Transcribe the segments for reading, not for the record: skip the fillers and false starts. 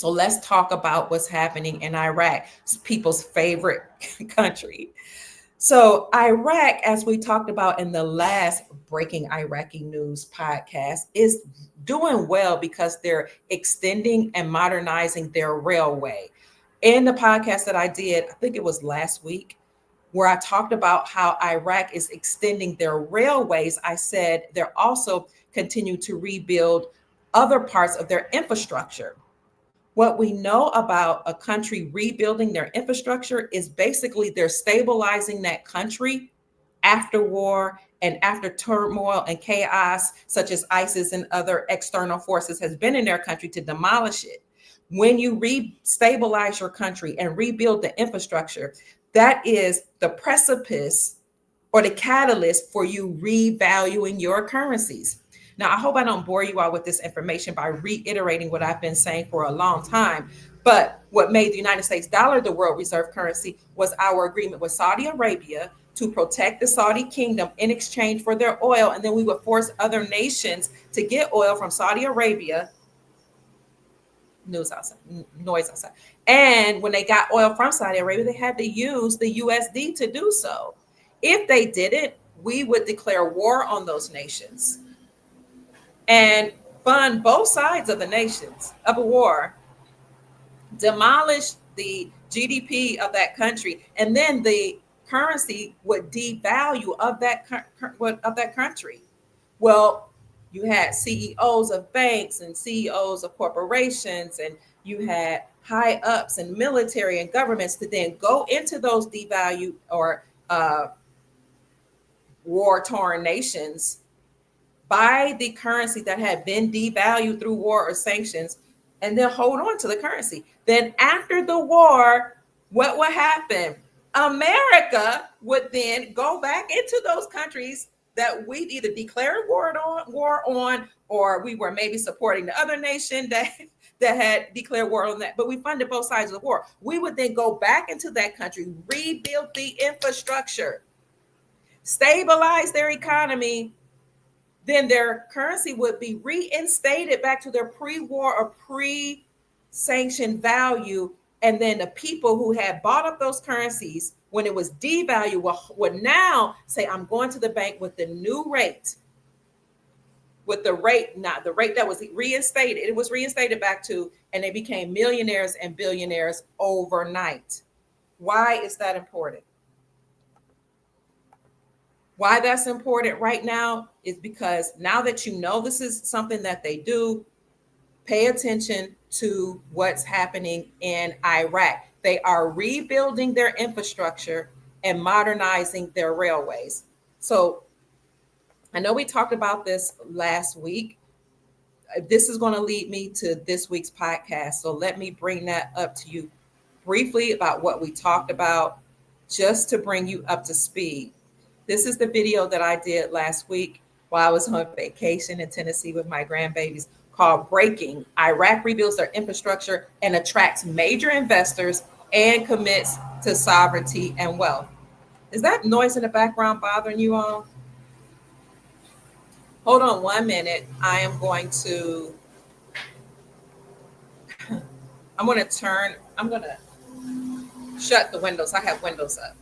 So let's talk about what's happening in Iraq, people's favorite country. So, Iraq, as we talked about in the last Breaking Iraqi News podcast, is doing well because they're extending and modernizing their railway. In the podcast that I did, I think it was last week, where I talked about how Iraq is extending their railways, I said they're also continue to rebuild other parts of their infrastructure. What we know about a country rebuilding their infrastructure is basically they're stabilizing that country after war and after turmoil and chaos, such as ISIS and other external forces, has been in their country to demolish it. When you stabilize your country and rebuild the infrastructure, that is the precipice or the catalyst for you revaluing your currencies. Now, I hope I don't bore you all with this information by reiterating what I've been saying for a long time. But what made the United States dollar the world reserve currency was our agreement with Saudi Arabia to protect the Saudi kingdom in exchange for their oil. And then we would force other nations to get oil from Saudi Arabia. Noise outside. And when they got oil from Saudi Arabia, they had to use the USD to do so. If they didn't, we would declare war on those nations and fund both sides of the nations of a war, demolish the GDP of that country, and then the currency would devalue of that country. Well, you had CEOs of banks and CEOs of corporations, and you had high ups and military and governments to then go into those devalued or war torn nations, buy the currency that had been devalued through war or sanctions, and then hold on to the currency. Then after the war, what would happen? America would then go back into those countries that we either declared war on, or we were maybe supporting the other nation that had declared war on that, but we funded both sides of the war. We would then go back into that country, rebuild the infrastructure, stabilize their economy, then their currency would be reinstated back to their pre-war or pre-sanctioned value. And then the people who had bought up those currencies when it was devalued would now say, I'm going to the bank with the new rate, with the rate, not the rate that was reinstated. It was reinstated back to, and they became millionaires and billionaires overnight. Why is that important? Why that's important right now is because now that you know this is something that they do, pay attention to what's happening in Iraq. They are rebuilding their infrastructure and modernizing their railways. So I know we talked about this last week. This is going to lead me to this week's podcast. So let me bring that up to you briefly about what we talked about, just to bring you up to speed. This is the video that I did last week while I was on vacation in Tennessee with my grandbabies, called Breaking. Iraq rebuilds their infrastructure and attracts major investors and commits to sovereignty and wealth. Is that noise in the background bothering you all? Hold on 1 minute. I'm going to shut the windows. I have windows up.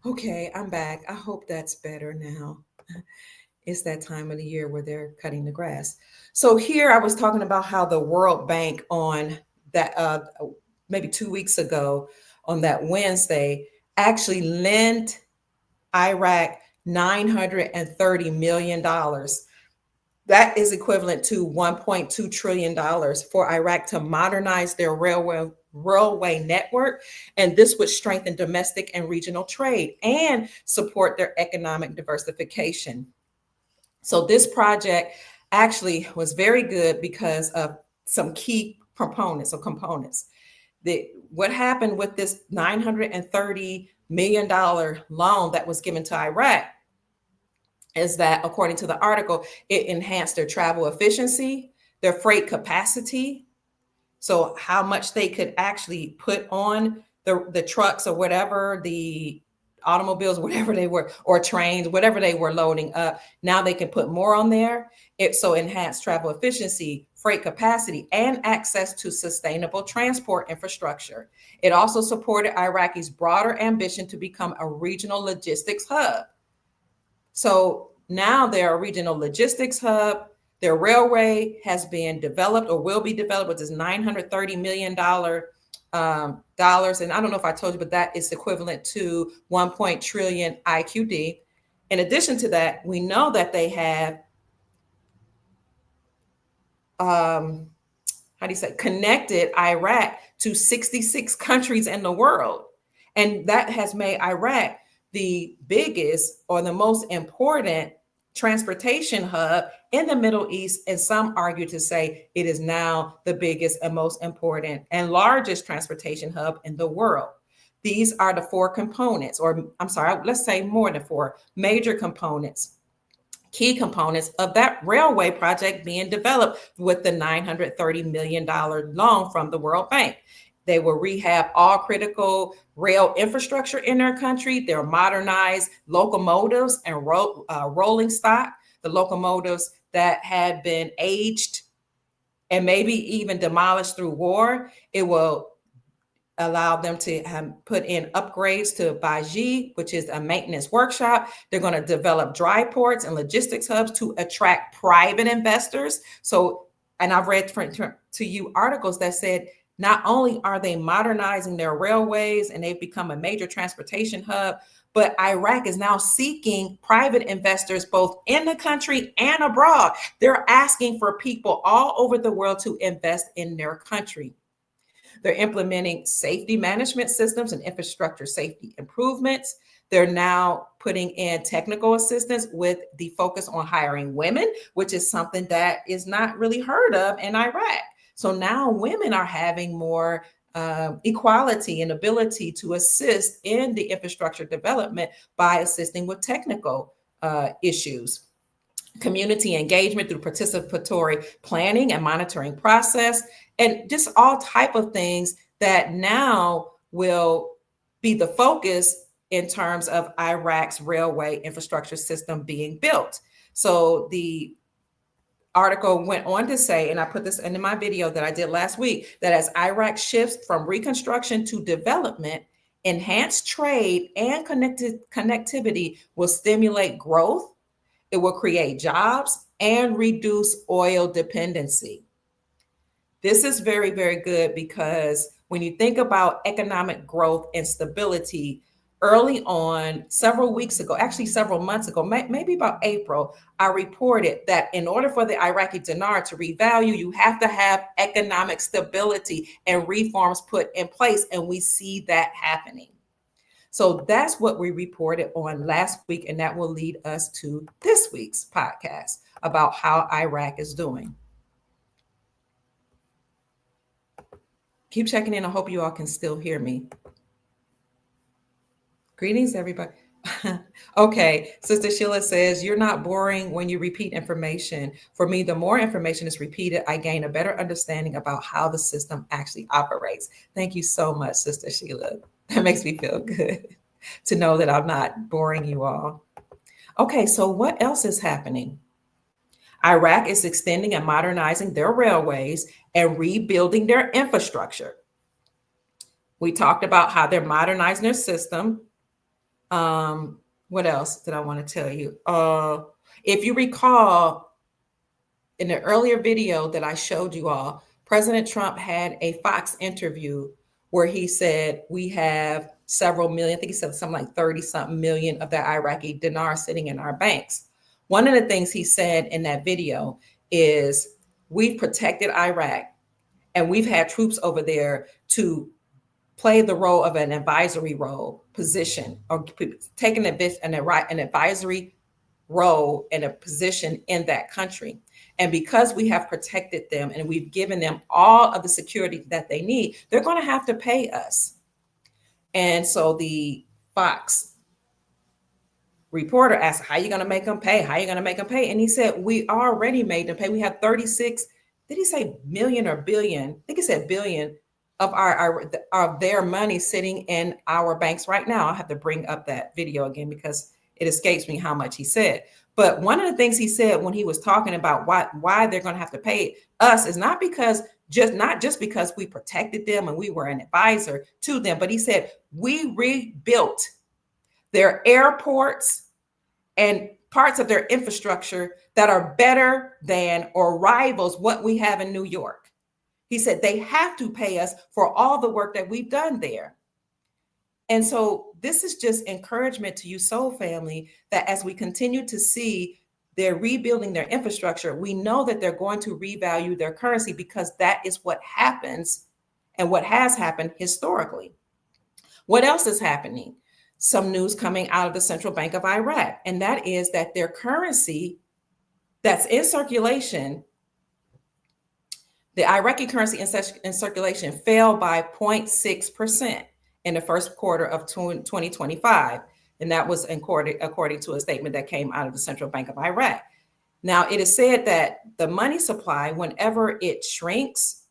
Okay, I'm back. I hope that's better now. It's that time of the year where they're cutting the grass. So here I was talking about how the World Bank on that maybe 2 weeks ago on that Wednesday actually lent Iraq $930 million. That is equivalent to $1.2 trillion for Iraq to modernize their railway network. And this would strengthen domestic and regional trade and support their economic diversification. So this project actually was very good because of some key components. What happened with this $930 million loan that was given to Iraq is that, according to the article, it enhanced their travel efficiency, their freight capacity, so how much they could actually put on the trucks or whatever, the automobiles, whatever they were, or trains, whatever they were loading up. Now they can put more on there. It so enhanced travel efficiency, freight capacity, and access to sustainable transport infrastructure. It also supported Iraqis' broader ambition to become a regional logistics hub. So now they're a regional logistics hub. Their railway has been developed or will be developed with this $930 million dollars. And I don't know if I told you, but that is equivalent to 1 trillion IQD. In addition to that, we know that they have, connected Iraq to 66 countries in the world. And that has made Iraq the biggest or the most important transportation hub in the Middle East. And some argue to say it is now the biggest and most important and largest transportation hub in the world. These are the four components, or I'm sorry, let's say more than four major components, key components of that railway project being developed with the $930 million loan from the World Bank. They will rehab all critical rail infrastructure in their country. They'll modernize locomotives and rolling stock, the locomotives that had been aged and maybe even demolished through war. It will allow them to put in upgrades to Baji, which is a maintenance workshop. They're going to develop dry ports and logistics hubs to attract private investors. So, and I've read to you articles that said, not only are they modernizing their railways and they've become a major transportation hub, but Iraq is now seeking private investors both in the country and abroad. They're asking for people all over the world to invest in their country. They're implementing safety management systems and infrastructure safety improvements. They're now putting in technical assistance with the focus on hiring women, which is something that is not really heard of in Iraq. So now women are having more equality and ability to assist in the infrastructure development by assisting with technical issues. Community engagement through participatory planning and monitoring process, and just all type of things that now will be the focus in terms of Iraq's railway infrastructure system being built. So the article went on to say, and I put this in my video that I did last week, that as Iraq shifts from reconstruction to development, enhanced trade and connectivity will stimulate growth. It will create jobs and reduce oil dependency. This is very, very good because when you think about economic growth and stability, early on, several weeks ago, actually several months ago, maybe about April, I reported that in order for the Iraqi dinar to revalue, you have to have economic stability and reforms put in place. And we see that happening. So that's what we reported on last week, and that will lead us to this week's podcast about how Iraq is doing. Keep checking in. I hope you all can still hear me. Greetings, everybody. Okay, Sister Sheila says, you're not boring when you repeat information. For me, the more information is repeated, I gain a better understanding about how the system actually operates. Thank you so much, Sister Sheila. That makes me feel good to know that I'm not boring you all. Okay, so what else is happening? Iraq is extending and modernizing their railways and rebuilding their infrastructure. We talked about how they're modernizing their system. What else did I want to tell you? If you recall, in the earlier video that I showed you all, President Trump had a Fox interview where he said we have several million, I think he said something like 30-something million of that Iraqi dinar sitting in our banks. One of the things he said in that video is we've protected Iraq and we've had troops over there to play the role of an advisory role position or taking an advisory role and a position in that country. And because we have protected them and we've given them all of the security that they need, they're going to have to pay us. And so the Fox reporter asked, how are you going to make them pay? How are you going to make them pay? And he said, we already made them pay. We have 36, did he say million or billion? I think he said billion of our their money sitting in our banks right now. I'll have to bring up that video again because it escapes me how much he said. But one of the things he said when he was talking about why they're going to have to pay us is not just because we protected them and we were an advisor to them, but he said we rebuilt their airports and parts of their infrastructure that are better than or rivals what we have in New York. He said they have to pay us for all the work that we've done there. And so this is just encouragement to you, Soul family, that as we continue to see they're rebuilding their infrastructure, we know that they're going to revalue their currency because that is what happens and what has happened historically. What else is happening? Some news coming out of the Central Bank of Iraq, and that is that their currency that's in circulation, the Iraqi currency in circulation fell by 0.6% in the first quarter of 2025. And that was according to a statement that came out of the Central Bank of Iraq. Now, it is said that the money supply, whenever it shrinks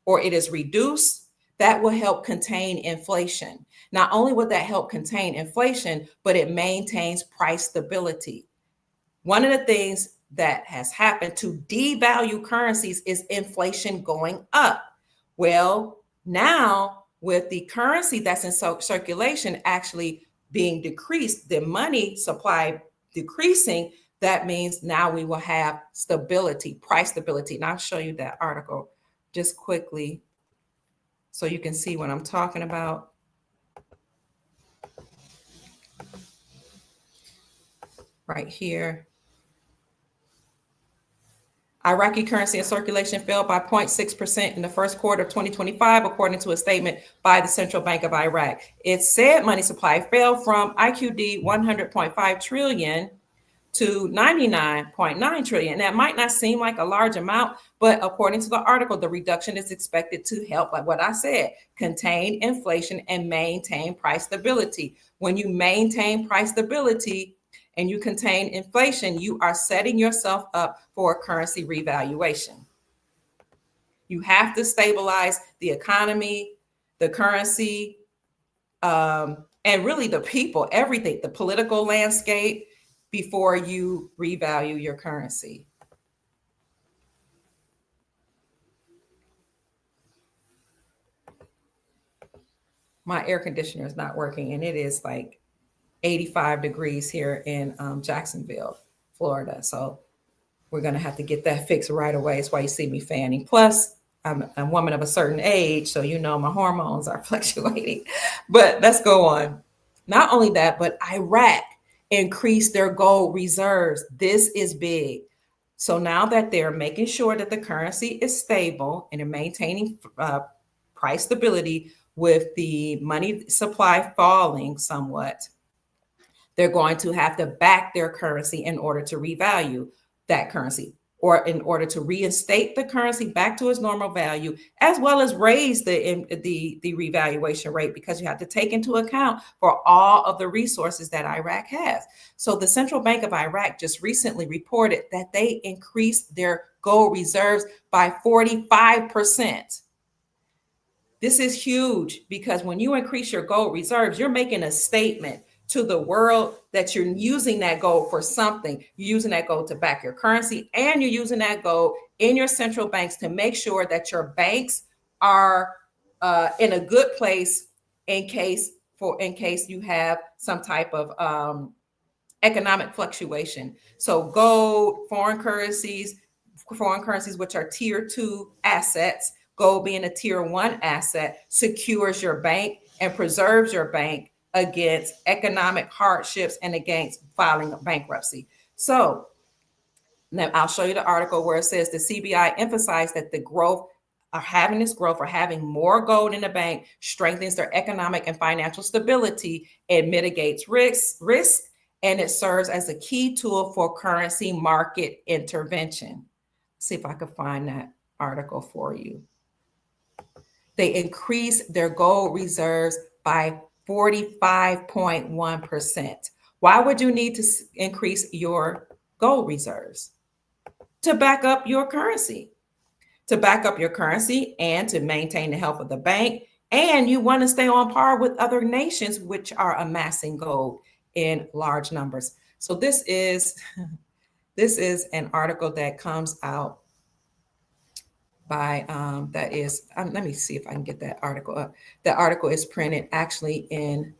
or it is reduced, that will help contain inflation. Not only will that help contain inflation, but it maintains price stability. One of the things that has happened to devalue currencies is inflation going up. Well, now with the currency that's in circulation actually being decreased, the money supply decreasing, that means now we will have stability, price stability. And I'll show you that article just quickly so you can see what I'm talking about. Right here. Iraqi currency in circulation fell by 0.6% in the first quarter of 2025, according to a statement by the Central Bank of Iraq. It said money supply fell from IQD 100.5 trillion to 99.9 trillion. That might not seem like a large amount, but according to the article, the reduction is expected to help, like what I said, contain inflation and maintain price stability. When you maintain price stability, and you contain inflation, you are setting yourself up for a currency revaluation. You have to stabilize the economy, the currency, and really the people, everything, the political landscape, before you revalue your currency. My air conditioner is not working, and it is like 85 degrees here in Jacksonville, Florida. So we're going to have to get that fixed right away. That's why you see me fanning. Plus, I'm a woman of a certain age, so you know my hormones are fluctuating. But let's go on. Not only that, but Iraq increased their gold reserves. This is big. So now that they're making sure that the currency is stable and they're maintaining price stability with the money supply falling somewhat, they're going to have to back their currency in order to revalue that currency, or in order to reinstate the currency back to its normal value, as well as raise the revaluation rate, because you have to take into account for all of the resources that Iraq has. So the Central Bank of Iraq just recently reported that they increased their gold reserves by 45%. This is huge, because when you increase your gold reserves, you're making a statement to the world that you're using that gold for something. You're using that gold to back your currency, and you're using that gold in your central banks to make sure that your banks are in a good place in case you have some type of economic fluctuation. So gold, foreign currencies, which are tier 2 assets, gold being a tier 1 asset, secures your bank and preserves your bank against economic hardships and against filing a bankruptcy. So now I'll show you the article where it says the CBI emphasized that the growth or having more gold in the bank strengthens their economic and financial stability and mitigates risk and it serves as a key tool for currency market intervention. See if I can find that article for you. They increased their gold reserves by 45.1%. Why would you need to increase your gold reserves? To back up your currency. To back up your currency and to maintain the health of the bank. And you want to stay on par with other nations which are amassing gold in large numbers. So this is an article that comes out by let me see if I can get that article up. The article is printed actually in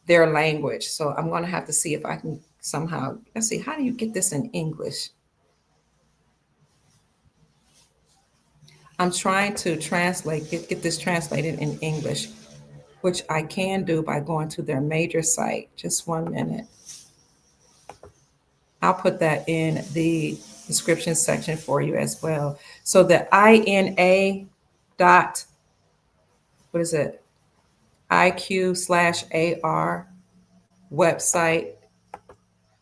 their language. So I'm going to have to see if I can somehow, let's see, how do you get this in English? I'm trying to translate, get this translated in English, which I can do by going to their major site. Just 1 minute. I'll put that in the description section for you as well. So the INA dot, what is it? IQ/AR website.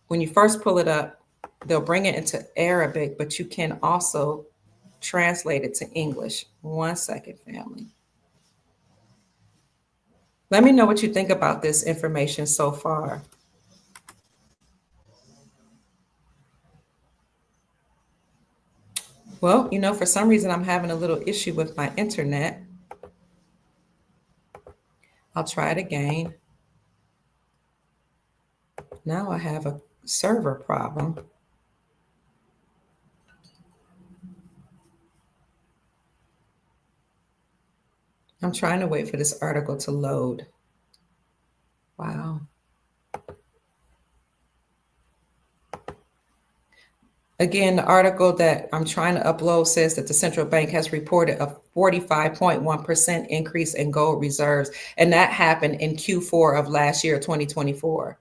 When you first pull it up, they'll bring it into Arabic, but you can also translate it to English. 1 second, family. Let me know what you think about this information so far. Well, for some reason, I'm having a little issue with my internet. I'll try it again. Now I have a server problem. I'm trying to wait for this article to load. Wow. Again, the article that I'm trying to upload says that the central bank has reported a 45.1% increase in gold reserves, and that happened in Q4 of last year, 2024.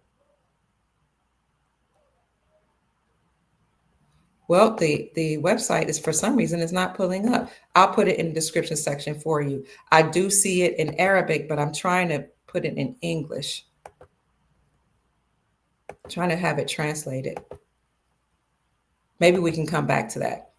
Well, the website is, for some reason, is not pulling up. I'll put it in the description section for you. I do see it in Arabic, but I'm trying to put it in English. I'm trying to have it translated. Maybe we can come back to that.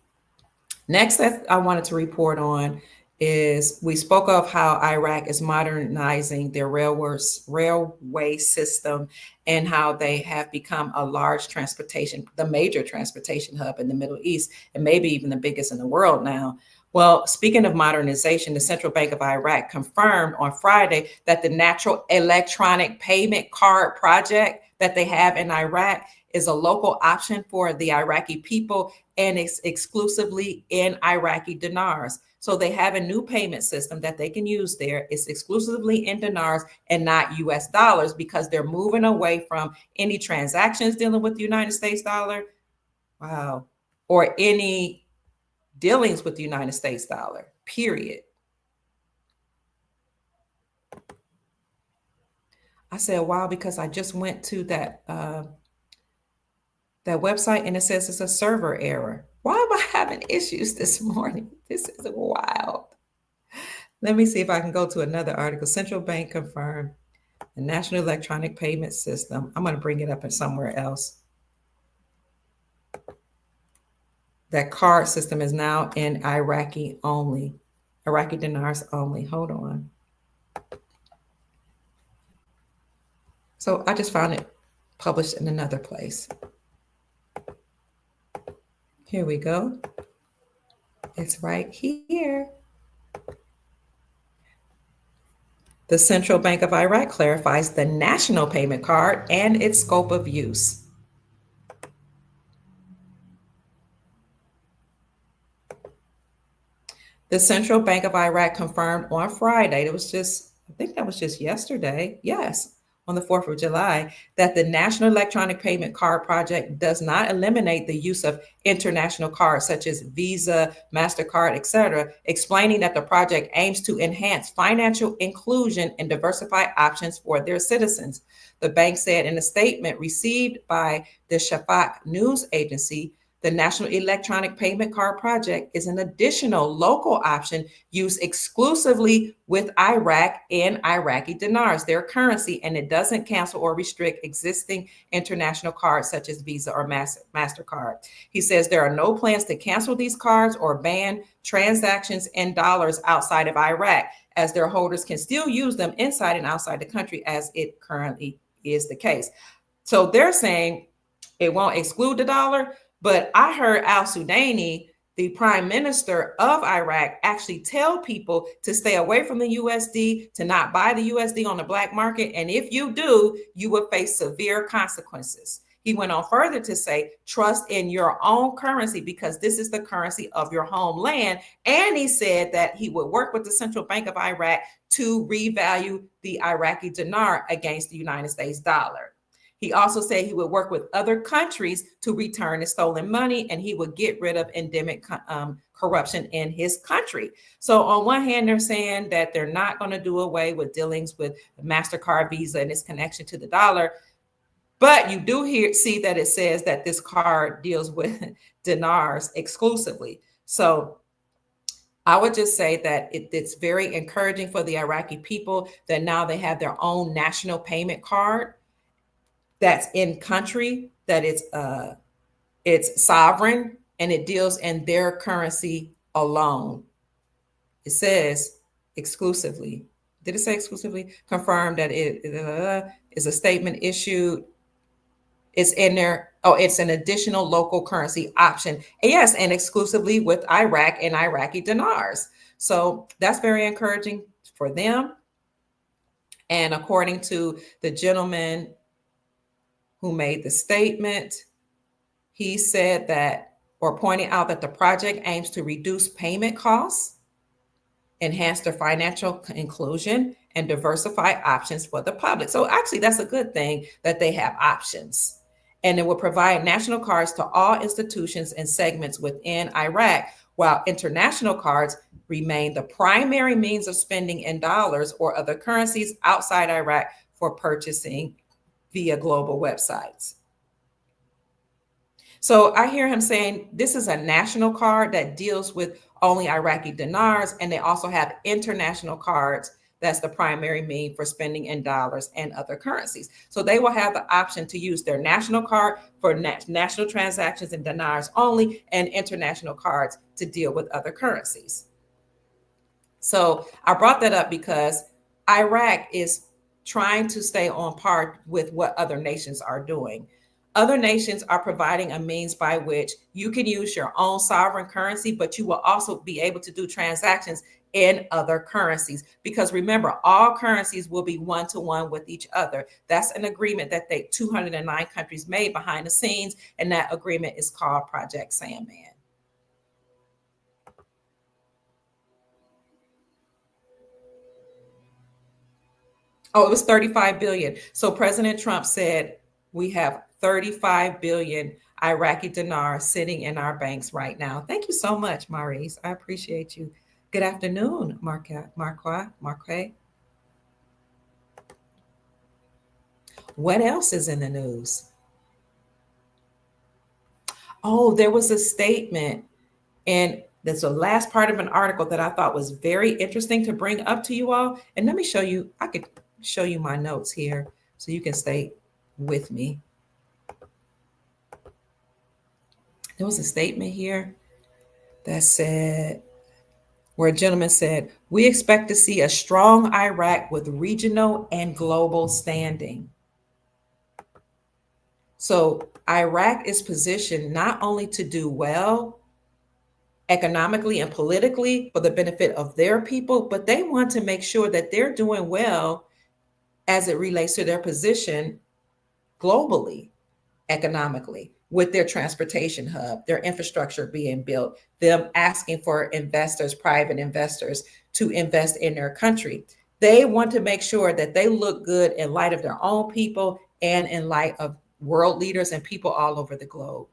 Next, that I wanted to report on is we spoke of how Iraq is modernizing their railway system and how they have become a large the major transportation hub in the Middle East, and maybe even the biggest in the world now. Well, speaking of modernization, the Central Bank of Iraq confirmed on Friday that the National Electronic Payment Card project that they have in Iraq is a local option for the Iraqi people, and it's exclusively in Iraqi dinars. So they have a new payment system that they can use there. It's exclusively in dinars and not US dollars, because they're moving away from any transactions dealing with the United States dollar. Wow. Or any dealings with the United States dollar, period. I said, wow, because I just went to that website and it says it's a server error. Why am I having issues this morning? This is wild. Let me see if I can go to another article. Central Bank confirmed the National Electronic Payment System. I'm going to bring it up in somewhere else. That card system is now in Iraqi dinars only. Hold on. So I just found it published in another place. Here we go. It's right here. The Central Bank of Iraq clarifies the national payment card and its scope of use. The Central Bank of Iraq confirmed on Friday, I think that was just yesterday, yes, on the 4th of July, that the National Electronic Payment Card project does not eliminate the use of international cards such as Visa, MasterCard, etc., explaining that the project aims to enhance financial inclusion and diversify options for their citizens. The bank said in a statement received by the Shafaq news agency, The National Electronic Payment Card Project is an additional local option used exclusively with Iraq and Iraqi dinars, their currency, and it doesn't cancel or restrict existing international cards such as Visa or MasterCard. He says there are no plans to cancel these cards or ban transactions in dollars outside of Iraq, as their holders can still use them inside and outside the country, as it currently is the case. So they're saying it won't exclude the dollar, but I heard Al Sudani, the prime minister of Iraq, actually tell people to stay away from the USD, to not buy the USD on the black market. And if you do, you will face severe consequences. He went on further to say, trust in your own currency because this is the currency of your homeland. And he said that he would work with the Central Bank of Iraq to revalue the Iraqi dinar against the United States dollar. He also said he would work with other countries to return the stolen money, and he would get rid of endemic corruption in his country. So on one hand, they're saying that they're not going to do away with dealings with MasterCard, Visa, and its connection to the dollar. But you do see that it says that this card deals with dinars exclusively. So I would just say that it's very encouraging for the Iraqi people that now they have their own national payment card that's in country, that it's sovereign, and it deals in their currency alone. It says exclusively. Did it say exclusively? Confirmed that it is a statement issued. It's in there. Oh, it's an additional local currency option. Yes, and exclusively with Iraq and Iraqi dinars. So that's very encouraging for them. And according to the gentleman who made the statement, he said that, or pointing out that the project aims to reduce payment costs, enhance their financial inclusion, and diversify options for the public. So actually, that's a good thing that they have options. And it will provide national cards to all institutions and segments within Iraq, while international cards remain the primary means of spending in dollars or other currencies outside Iraq for purchasing via global websites. So I hear him saying this is a national card that deals with only Iraqi dinars, and they also have international cards. That's the primary mean for spending in dollars and other currencies. So they will have the option to use their national card for national transactions in dinars only, and international cards to deal with other currencies. So I brought that up because Iraq is trying to stay on par with what other nations are doing. Other nations are providing a means by which you can use your own sovereign currency, but you will also be able to do transactions in other currencies. Because remember, all currencies will be one-to-one with each other. That's an agreement that 209 countries made behind the scenes, and that agreement is called Project Sandman. Oh, it was 35 billion. So President Trump said we have 35 billion Iraqi dinars sitting in our banks right now. Thank you so much, Maurice. I appreciate you. Good afternoon, Marquet. What else is in the news? Oh, there was a statement, and that's the last part of an article that I thought was very interesting to bring up to you all. And let me show you, I could show you my notes here so you can stay with me. There was a statement here that said, where a gentleman said, we expect to see a strong Iraq with regional and global standing. So Iraq is positioned not only to do well economically and politically for the benefit of their people, but they want to make sure that they're doing well as it relates to their position globally, economically, with their transportation hub, their infrastructure being built, them asking for investors, private investors, to invest in their country. They want to make sure that they look good in light of their own people and in light of world leaders and people all over the globe.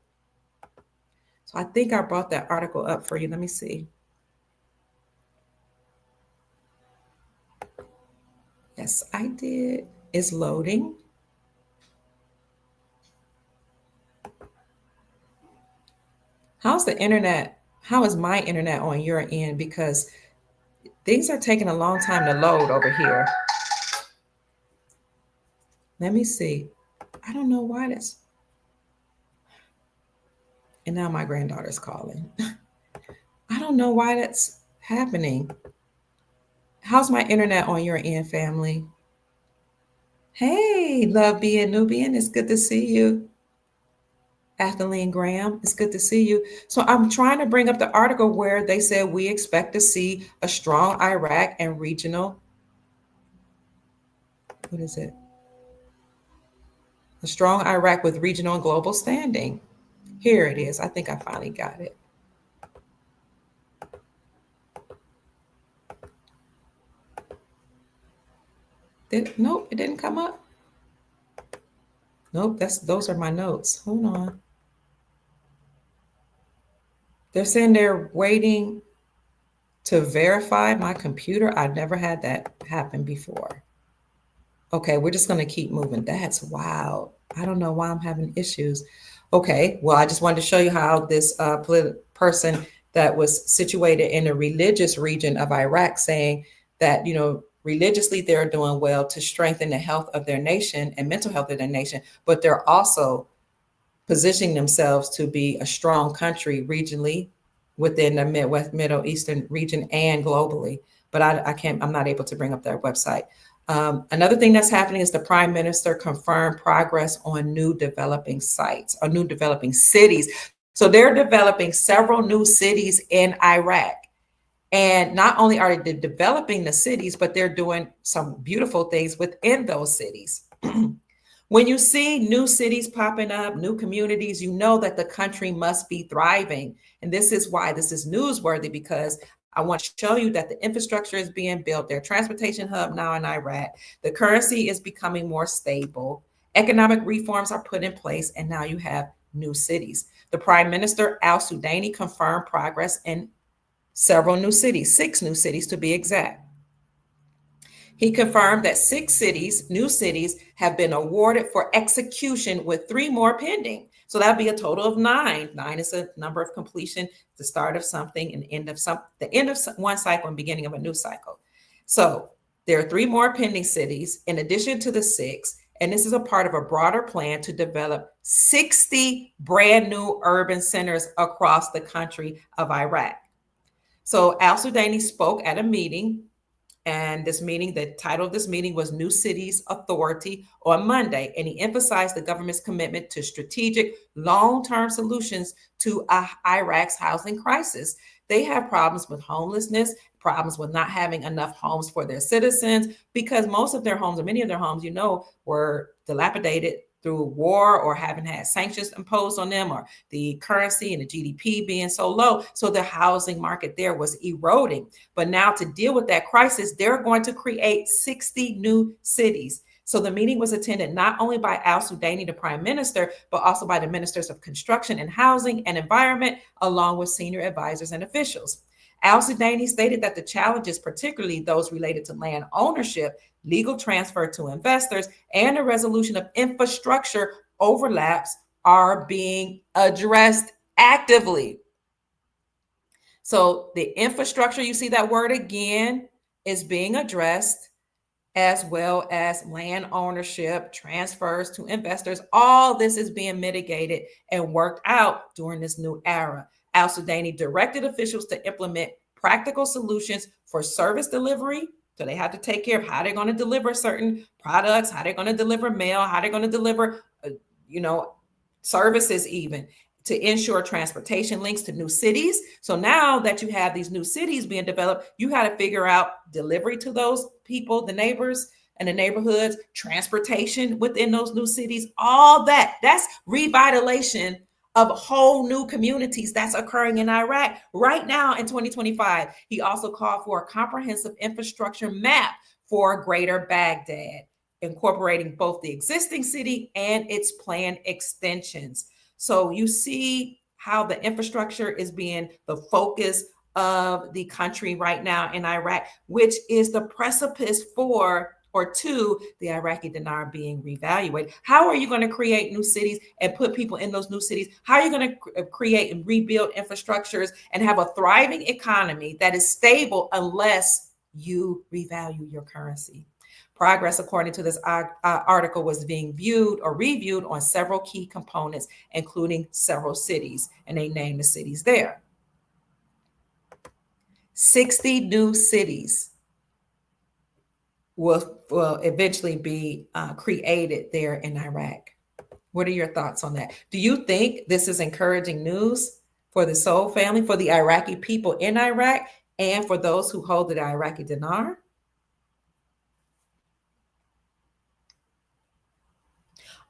So I think I brought that article up for you. Let me see. Yes, I did. It's loading. How's the internet? How is my internet on your end? Because things are taking a long time to load over here. Let me see. I don't know why that's. And now my granddaughter's calling. I don't know why that's happening. How's my internet on your end, family? Hey, Love being Nubian. It's good to see you. Athelene Graham, it's good to see you. So I'm trying to bring up the article where they said we expect to see a strong Iraq and regional. What is it? A strong Iraq with regional and global standing. Here it is. I think I finally got it. Nope, it didn't come up. Nope, those are my notes. Hold on. They're saying they're waiting to verify my computer. I've never had that happen before. Okay, we're just going to keep moving. That's wild. I don't know why I'm having issues. Okay, well, I just wanted to show you how this person that was situated in a religious region of Iraq saying that, religiously they're doing well to strengthen the health of their nation and mental health of their nation, but they're also positioning themselves to be a strong country regionally within the Midwest, Middle Eastern region and globally. But I'm not able to bring up their website. Another thing that's happening is the prime minister confirmed progress on new developing sites or new developing cities. So they're developing several new cities in Iraq. And not only are they developing the cities, but they're doing some beautiful things within those cities. When you see new cities popping up, new communities, you know that the country must be thriving. And this is why this is newsworthy, because I want to show you that the infrastructure is being built. Their transportation hub now in Iraq. The currency is becoming more stable. Economic reforms are put in place, and now you have new cities. The Prime Minister, Al Sudani, confirmed progress in several new cities, 6 new cities to be exact. He confirmed that 6 cities, new cities, have been awarded for execution with 3 more pending. So that'd be a total of 9. 9 is a number of completion, the start of something and the end of one cycle and beginning of a new cycle. So there are 3 more pending cities in addition to the 6. And this is a part of a broader plan to develop 60 brand new urban centers across the country of Iraq. So Al Sudani spoke at a meeting, and the title of this meeting was New Cities Authority on Monday. And he emphasized the government's commitment to strategic long-term solutions to Iraq's housing crisis. They have problems with homelessness, problems with not having enough homes for their citizens, because most of their homes, or many of their homes, were dilapidated through war or haven't had sanctions imposed on them, or the currency and the GDP being so low. So the housing market there was eroding. But now to deal with that crisis, they're going to create 60 new cities. So the meeting was attended not only by Al Sudani, the prime minister, but also by the ministers of construction and housing and environment, along with senior advisors and officials. Al Sudani stated that the challenges, particularly those related to land ownership, legal transfer to investors, and the resolution of infrastructure overlaps, are being addressed actively. So the infrastructure, you see that word again, is being addressed, as well as land ownership, transfers to investors. All this is being mitigated and worked out during this new era. Al Sudani directed officials to implement practical solutions for service delivery. So they have to take care of how they're going to deliver certain products, how they're going to deliver mail, how they're going to deliver, services, even to ensure transportation links to new cities. So now that you have these new cities being developed, you got to figure out delivery to those people, the neighbors and the neighborhoods, transportation within those new cities, all that's revitalization of whole new communities that's occurring in Iraq right now in 2025. He also called for a comprehensive infrastructure map for Greater Baghdad, incorporating both the existing city and its planned extensions. So you see how the infrastructure is being the focus of the country right now in Iraq, which is the precipice for Or two, the Iraqi dinar being revaluated. How are you going to create new cities and put people in those new cities? How are you going to create and rebuild infrastructures and have a thriving economy that is stable unless you revalue your currency? Progress, according to this article, was being viewed or reviewed on several key components, including several cities, and they named the cities there. 60 new cities will eventually be created there in Iraq. What are your thoughts on that? Do you think this is encouraging news for the Soul family, for the Iraqi people in Iraq, and for those who hold the Iraqi dinar?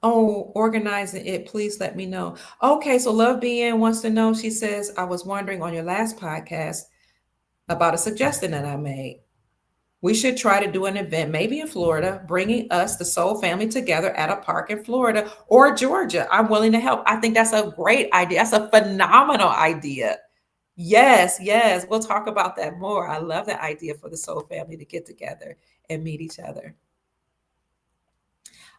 Oh, organizing it, please let me know. Okay, so Love BN wants to know. She says, I was wondering on your last podcast about a suggestion that I made. We should try to do an event, maybe in Florida, bringing us, the Soul family, together at a park in Florida or Georgia. I'm willing to help. I think that's a great idea. That's a phenomenal idea. Yes, yes. We'll talk about that more. I love the idea for the Soul family to get together and meet each other.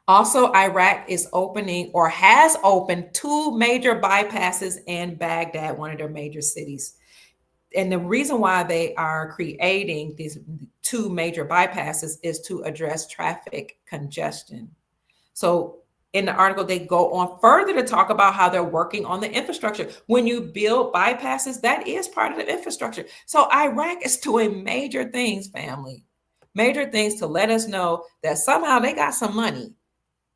Also, Iraq is opening or has opened two major bypasses in Baghdad, one of their major cities. And the reason why they are creating these two major bypasses is to address traffic congestion. So in the article, they go on further to talk about how they're working on the infrastructure. When you build bypasses, that is part of the infrastructure. So Iraq is doing major things, family, major things to let us know that somehow they got some money.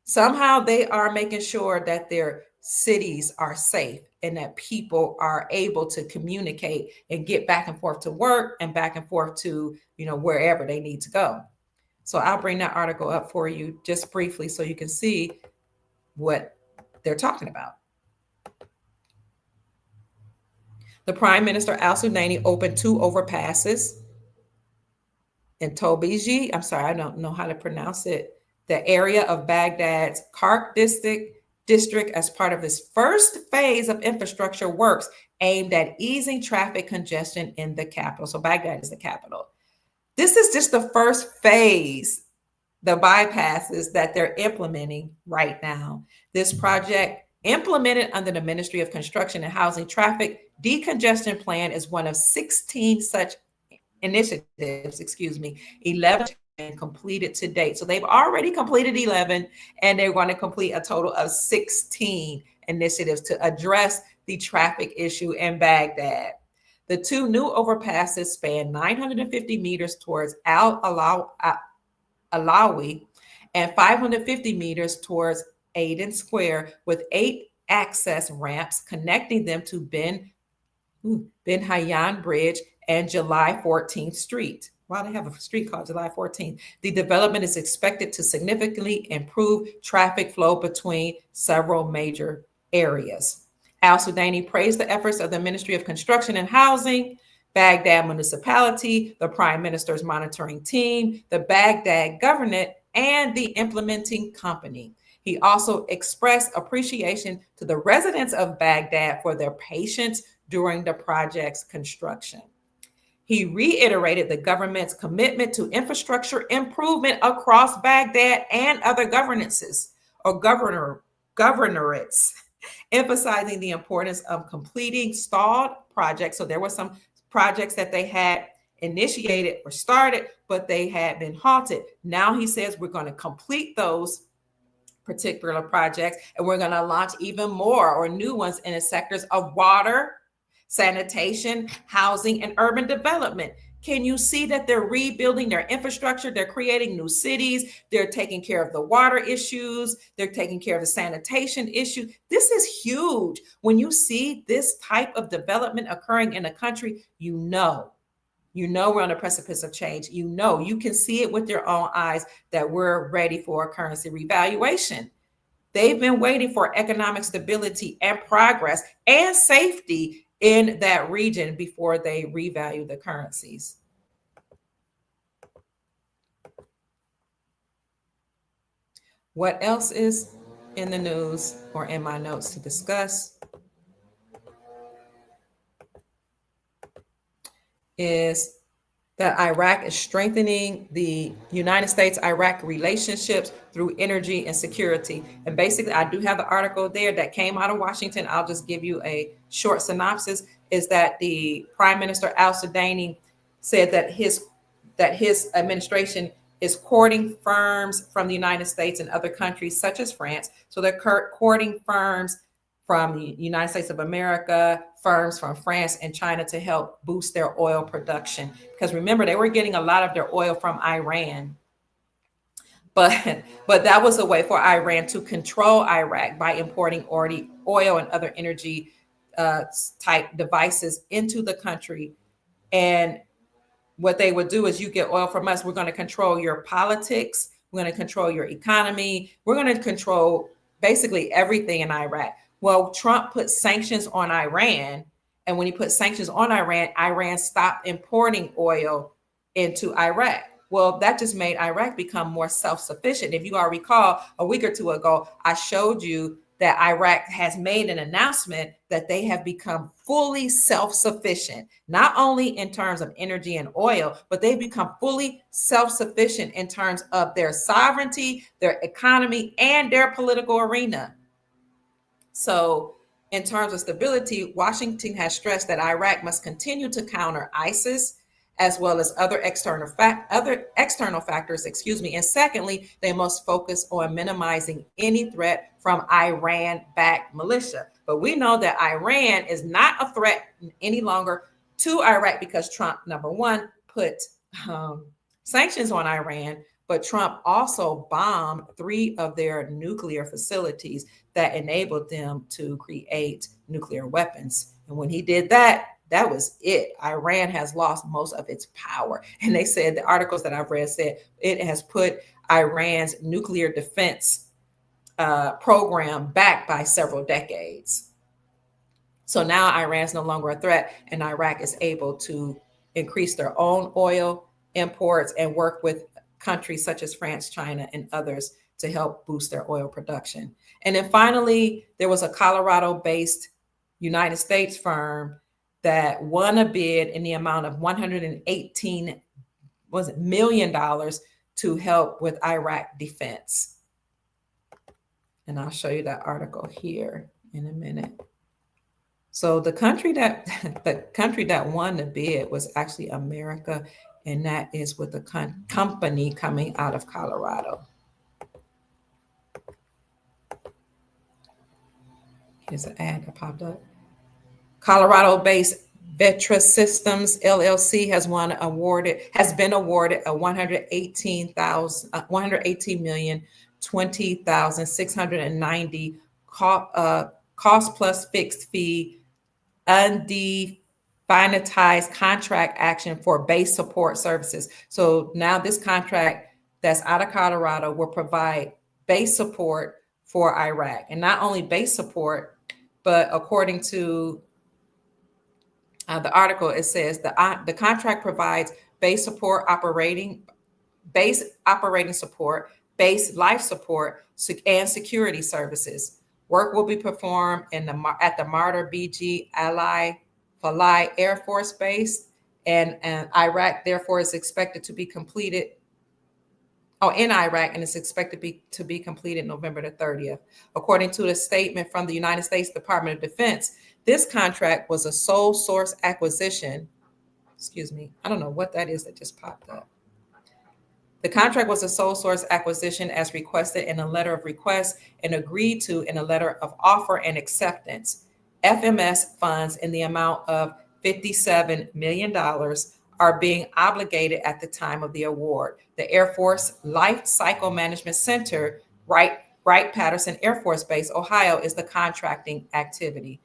Somehow they are making sure that their cities are safe and that people are able to communicate and get back and forth to work and back and forth to, wherever they need to go. So I'll bring that article up for you just briefly so you can see what they're talking about. The Prime Minister Al Sudaini opened two overpasses in Tobiji. I'm sorry, I don't know how to pronounce it. The area of Baghdad's Kark district as part of this first phase of infrastructure works aimed at easing traffic congestion in the capital. So Baghdad is the capital. This is just the first phase, the bypasses that they're implementing right now. This project, implemented under the Ministry of Construction and Housing Traffic Decongestion Plan, is one of 16 such initiatives, 11 and completed to date. So they've already completed 11 and they're going to complete a total of 16 initiatives to address the traffic issue in Baghdad. The two new overpasses span 950 meters towards Alawi and 550 meters towards Aden Square, with 8 access ramps connecting them to Ben Hayyan Bridge and July 14th Street. Wow, they have a street called July 14th. The development is expected to significantly improve traffic flow between several major areas. Al Sudaini praised the efforts of the Ministry of Construction and Housing, Baghdad Municipality, the Prime Minister's monitoring team, the Baghdad government, and the implementing company. He also expressed appreciation to the residents of Baghdad for their patience during the project's construction. He reiterated the government's commitment to infrastructure improvement across Baghdad and other governorates, emphasizing the importance of completing stalled projects. So there were some projects that they had initiated or started, but they had been halted. Now he says we're going to complete those particular projects and we're going to launch even more or new ones in the sectors of water, sanitation, housing, and urban development. Can you see that they're rebuilding their infrastructure? They're creating new cities. They're taking care of the water issues. They're taking care of the sanitation issue. This is huge. When you see this type of development occurring in a country, you know we're on the precipice of change. You can see it with your own eyes that we're ready for a currency revaluation. They've been waiting for economic stability and progress and safety in that region before they revalue the currencies. What else is in the news or in my notes to discuss is that Iraq is strengthening the United States-Iraq relationships through energy and security. And basically, I do have the article there that came out of Washington. I'll just give you a short synopsis. Is that the Prime Minister al-Sudani said that his administration is courting firms from the United States and other countries such as France. So they're courting firms from the United States of America, firms from France and China to help boost their oil production. Because remember, they were getting a lot of their oil from Iran. But that was a way for Iran to control Iraq by importing oil and other energy type devices into the country. And what they would do is, you get oil from us, we're going to control your politics, we're going to control your economy, we're going to control basically everything in Iraq. Well, Trump put sanctions on Iran, and when he put sanctions on Iran, Iran stopped importing oil into Iraq. Well, that just made Iraq become more self-sufficient. If you all recall, a week or two ago, I showed you that Iraq has made an announcement that they have become fully self-sufficient, not only in terms of energy and oil, but they've become fully self-sufficient in terms of their sovereignty, their economy, and their political arena. So, in terms of stability, Washington has stressed that Iraq must continue to counter ISIS as well as other external factors, and secondly, they must focus on minimizing any threat from Iran-backed militia. But we know that Iran is not a threat any longer to Iraq because Trump, number one, put sanctions on Iran, but Trump also bombed 3 of their nuclear facilities that enabled them to create nuclear weapons. And when he did that, that was it. Iran has lost most of its power. And they said, the articles that I've read said, it has put Iran's nuclear defense program back by several decades. So now Iran's no longer a threat, and Iraq is able to increase their own oil imports and work with countries such as France, China, and others to help boost their oil production. And then finally, there was a Colorado-based United States firm that won a bid in the amount of $118 million to help with Iraq defense. And I'll show you that article here in a minute. So the country that won the bid was actually America, and that is with the company coming out of Colorado. Here's an ad that popped up. Colorado-based Vetra Systems LLC has been awarded a $118,020,690 cost plus fixed fee undefinitized contract action for base support services. So now this contract that's out of Colorado will provide base support for Iraq, and not only base support, but according to the article, it says the contract provides base operating support, base life support, and security services. Work will be performed at the Martyr BG Falai Air Force Base, and Iraq, therefore, is expected to be completed. In Iraq, and it's expected to be completed November the 30th. According to a statement from the United States Department of Defense, this contract was a sole source acquisition. Excuse me, I don't know what that is that just popped up. The contract was a sole source acquisition as requested in a letter of request and agreed to in a letter of offer and acceptance. FMS funds in the amount of $57 million are being obligated at the time of the award. The Air Force Life Cycle Management Center, Wright-Patterson Air Force Base, Ohio, is the contracting activity.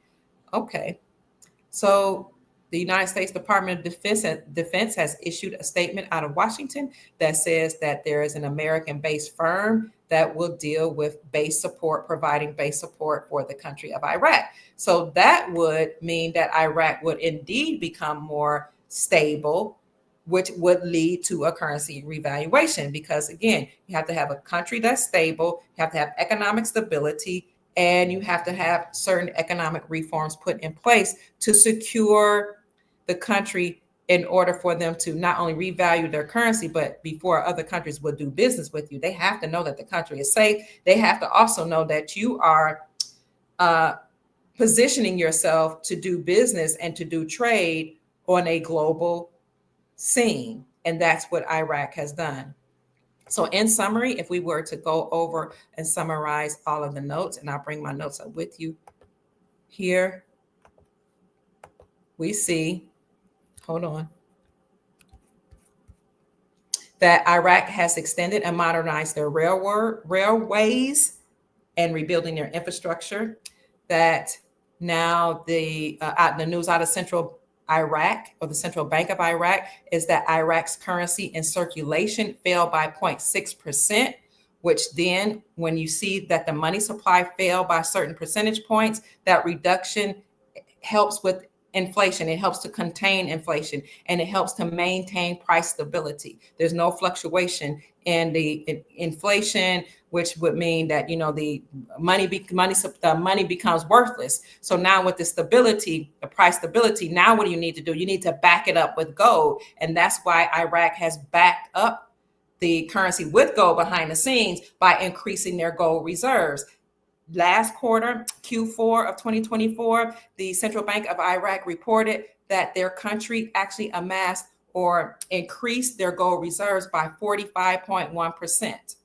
Okay, so the United States Department of Defense has issued a statement out of Washington that says that there is an American-based firm that will deal with base support, providing base support for the country of Iraq. So that would mean that Iraq would indeed become more stable, which would lead to a currency revaluation. Because again, you have to have a country that's stable, you have to have economic stability, and you have to have certain economic reforms put in place to secure the country in order for them to not only revalue their currency, but before other countries will do business with you, they have to know that the country is safe. They have to also know that you are positioning yourself to do business and to do trade on a global scene. And that's what Iraq has done. So in summary, if we were to go over and summarize all of the notes, and I'll bring my notes up with you here, we see, hold on, that Iraq has extended and modernized their railways and rebuilding their infrastructure. That now the news out of central Iraq, or the Central Bank of Iraq, is that Iraq's currency in circulation fell by 0.6%, which then when you see that the money supply fell by certain percentage points, that reduction helps with inflation. It helps to contain inflation, and it helps to maintain price stability. There's no fluctuation in the inflation, which would mean that the money becomes worthless. So now with the stability, the price stability, now what do you need to do? You need to back it up with gold, and that's why Iraq has backed up the currency with gold behind the scenes by increasing their gold reserves. Last quarter, Q4 of 2024, the Central Bank of Iraq reported that their country actually amassed or increased their gold reserves by 45.1%.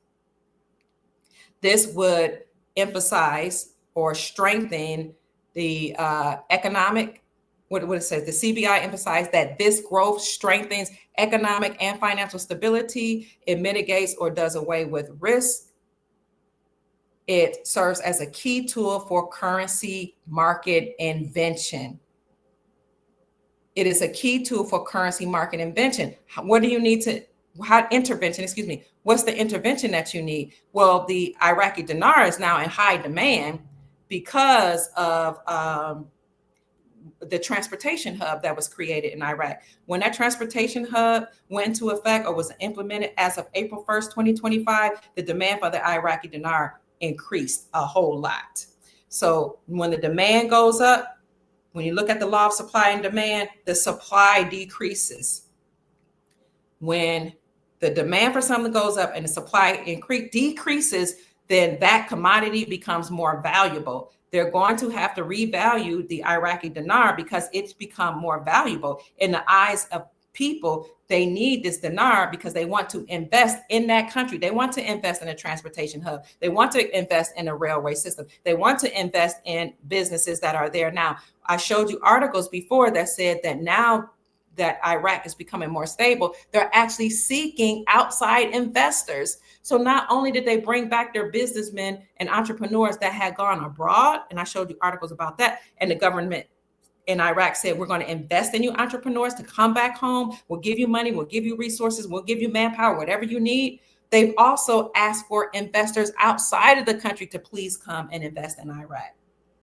This would emphasize or strengthen the economic, what it says, the CBI emphasized that this growth strengthens economic and financial stability. It mitigates or does away with risk. It serves as a key tool for currency market invention. It is a key tool for currency market invention. What do you need to, what's the intervention that you need? Well, the Iraqi dinar is now in high demand because of the transportation hub that was created in Iraq. When that transportation hub went into effect or was implemented as of April 1st, 2025, the demand for the Iraqi dinar increased a whole lot. So when the demand goes up, when you look at the law of supply and demand, the supply decreases. When the demand for something goes up and the supply decreases, then that commodity becomes more valuable. They're going to have to revalue the Iraqi dinar because it's become more valuable in the eyes of people. They need this dinar because they want to invest in that country. They want to invest in a transportation hub. They want to invest in a railway system. They want to invest in businesses that are there now. I showed you articles before that said that now that Iraq is becoming more stable, they're actually seeking outside investors. So not only did they bring back their businessmen and entrepreneurs that had gone abroad, and I showed you articles about that, and the government in Iraq said, we're going to invest in you entrepreneurs to come back home. We'll give you money. We'll give you resources. We'll give you manpower, whatever you need. They've also asked for investors outside of the country to please come and invest in Iraq.